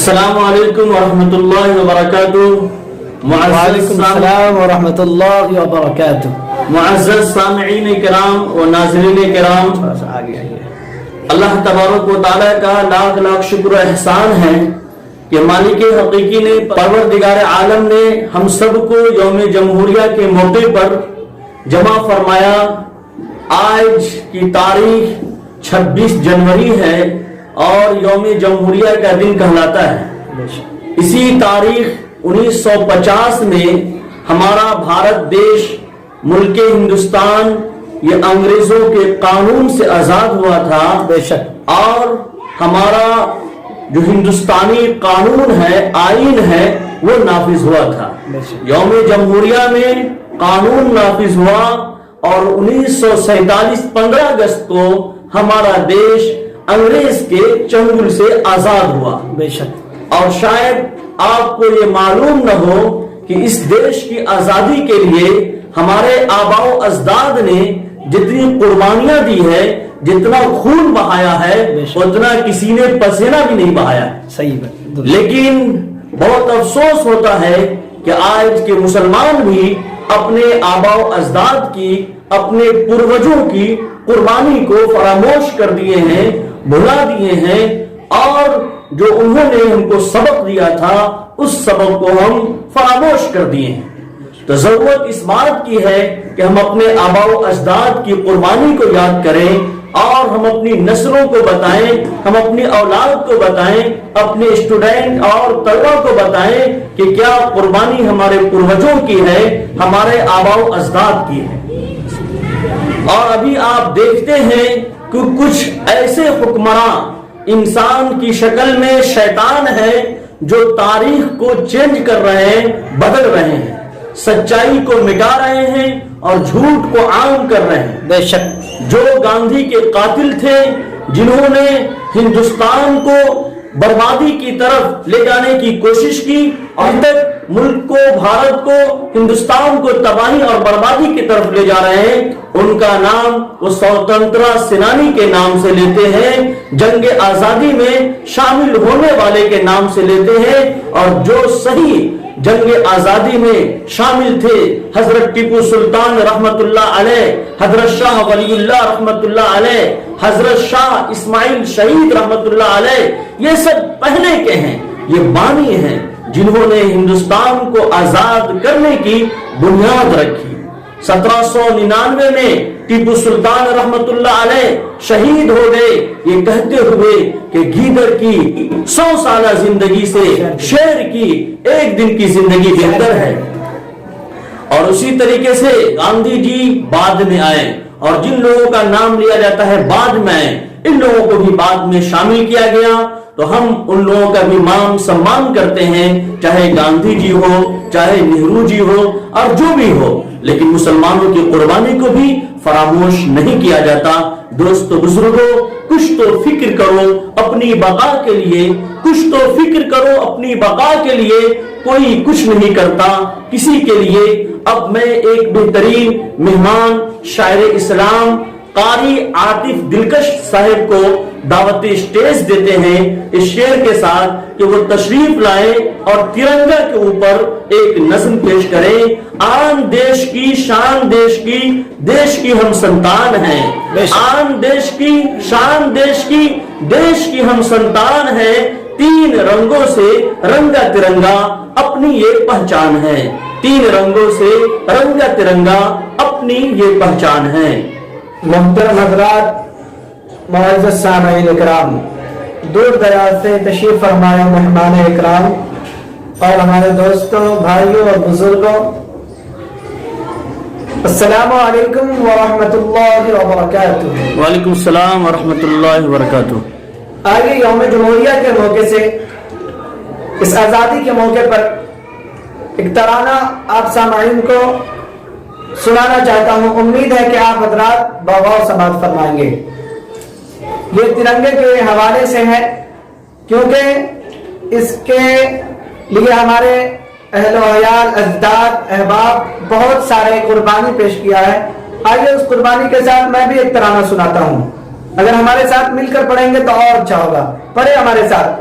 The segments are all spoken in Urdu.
السلام علیکم ورحمۃ اللہ وبرکاتہ۔ وعلیکم السلام ورحمۃ اللہ وبرکاتہ۔ معزز سامعین کرام و ناظرین کرام، اللہ تبارک و تعالیٰ کا لاکھ لاکھ شکر و احسان ہے کہ مالک حقیقی نے، پروردگار عالم نے ہم سب کو یوم جمہوریہ کے موقع پر جمع فرمایا۔ آج کی تاریخ 26 جنوری ہے اور یوم جمہوریہ کا دن کہلاتا ہے۔ اسی تاریخ 1950 میں ہمارا بھارت دیش، ملک ہندوستان، یہ انگریزوں کے قانون سے آزاد ہوا تھا۔ بے شک۔ اور ہمارا جو ہندوستانی قانون ہے، آئین ہے، وہ نافذ ہوا تھا۔ یوم جمہوریہ میں قانون نافذ ہوا اور 1947 15 اگست کو ہمارا دیش انگریز کے چنگل سے آزاد ہوا۔ بے شک۔ اور شاید آپ کو یہ معلوم نہ ہو کہ اس دیش کی آزادی کے لیے ہمارے آباء و اجداد نے جتنی قربانیاں دی ہے، جتنا خون بہایا ہے، اتنا کسی نے پسینہ بھی نہیں بہایا۔ صحیح بات۔ لیکن بہت افسوس ہوتا ہے کہ آج کے مسلمان بھی اپنے آباء و اجداد کی، اپنے پروجوں کی قربانی کو فراموش کر دیے ہیں، بھلا دیے ہیں، اور جو انہوں نے ہم کو سبق دیا تھا اس سبق کو ہم فراموش کر دیے ہیں۔ تو ضرورت اس بات کی ہے کہ ہم اپنے آباء و اجداد کی قربانی کو یاد کریں اور ہم اپنی نسلوں کو بتائیں، ہم اپنی اولاد کو بتائیں، اپنے اسٹوڈنٹ اور طلبہ کو بتائیں کہ کیا قربانی ہمارے پروجوں کی ہے، ہمارے آباء و اجداد کی ہے۔ اور ابھی آپ دیکھتے ہیں کہ کچھ ایسے حکمراں انسان کی شکل میں شیطان ہے جو تاریخ کو چینج کر رہے ہیں، بدل رہے ہیں، سچائی کو مٹا رہے ہیں اور جھوٹ کو عام کر رہے ہیں۔ بے شک۔ جو گاندھی کے قاتل تھے، جنہوں نے ہندوستان کو بربادی کی طرف لے جانے کی کوشش کی، اب تک ملک کو، بھارت کو، ہندوستان کو تباہی اور بربادی کی طرف لے جا رہے ہیں، ان کا نام وہ سوتنترا سینانی کے نام سے لیتے ہیں، جنگ آزادی میں شامل ہونے والے کے نام سے لیتے ہیں۔ اور جو صحیح جنگ آزادی میں شامل تھے، حضرت ٹیپو سلطان رحمت اللہ علیہ، حضرت شاہ ولی اللہ رحمت اللہ علیہ، حضرت شاہ اسماعیل شہید رحمت اللہ علیہ، یہ سب پہلے کے ہیں، یہ بانی ہیں جنہوں نے ہندوستان کو آزاد کرنے کی بنیاد رکھی۔ 1799 میں ٹیپو سلطان رحمت اللہ علیہ شہید ہو گئے، یہ کہتے ہوئے کہ گیدڑ کی 100 سالہ زندگی سے شیر کی ایک دن کی زندگی بہتر ہے۔ اور اسی طریقے سے گاندھی جی بعد میں آئے، اور جن لوگوں کا نام لیا جاتا ہے بعد میں آئے، ان لوگوں کو بھی بعد میں شامل کیا گیا۔ تو ہم ان لوگوں کا بھی مان سمان کرتے ہیں، چاہے گاندھی جی ہو، چاہے نہرو جی ہو، اور جو بھی ہو، لیکن مسلمانوں کی قربانی کو بھی فراموش نہیں کیا جاتا۔ دوستو بزرگوں، کچھ تو فکر کرو اپنی بقا کے لیے، کچھ تو فکر کرو اپنی بقا کے لیے، کوئی کچھ نہیں کرتا کسی کے لیے۔ اب میں ایک بہترین مہمان، شاعر اسلام قاری عاطف دلکش صاحب کو دعوت اسٹیج دیتے ہیں اس شعر کے ساتھ کہ وہ تشریف لائیں اور ترنگا کے اوپر ایک نظم پیش کریں۔ آن دیش کی شان دیش کی، دیش کی ہم سنتان ہیں، آن دیش کی شان دیش کی، دیش کی ہم سنتان ہیں، تین رنگوں سے رنگا ترنگا اپنی یہ پہچان ہے، تین رنگوں سے رنگا ترنگا اپنی یہ پہچان ہے۔ محترم حضرات، معزز سامعین اکرام، دور دراز سے تشریف فرمائے مہمان اکرام اور ہمارے دوستوں، بھائیوں اور بزرگوں، السلام علیکم ورحمۃ اللہ وبرکاتہ۔ وعلیکم السلام ورحمۃ اللہ وبرکاتہ۔ آئیے یوم جمہوریہ کے موقع سے، اس آزادی کے موقع پر ایک ترانہ آپ سامعین کو سنانا چاہتا ہوں۔ امید ہے کہ آپ حضرات بغور سماعت فرمائیں گے۔ یہ ترنگے کے حوالے سے ہے، کیونکہ اس کے لیے ہمارے اہل و عیال، اجداد، احباب بہت سارے قربانی پیش کیا ہے۔ آئیے اس قربانی کے ساتھ میں بھی ایک ترانہ سناتا ہوں، اگر ہمارے ساتھ مل کر پڑھیں گے تو اور اچھا ہوگا۔ پڑھے ہمارے ساتھ۔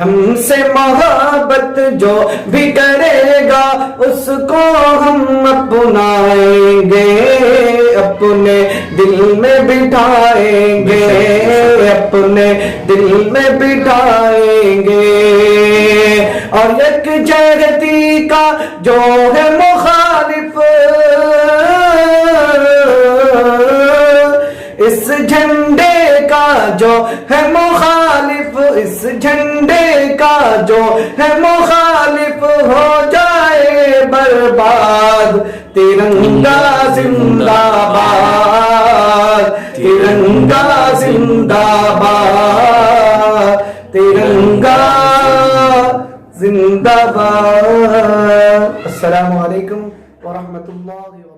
ہم سے محبت جو بھی کرے گا اس کو ہم اپنائیں گے، اپنے دل میں بٹھائیں گے، اپنے دل میں بٹھائیں گے۔ اور یکجہتی کا جو ہے مخالف، اس جھنڈے کا جو ہے مخالف، اس جھنڈے کا جو ہے مخالف ہو جائے برباد۔ ترنگا زندہ باد، ترنگا زندہ باد، ترنگا زندہ باد۔ السلام علیکم ورحمۃ اللہ وبرکاتہ۔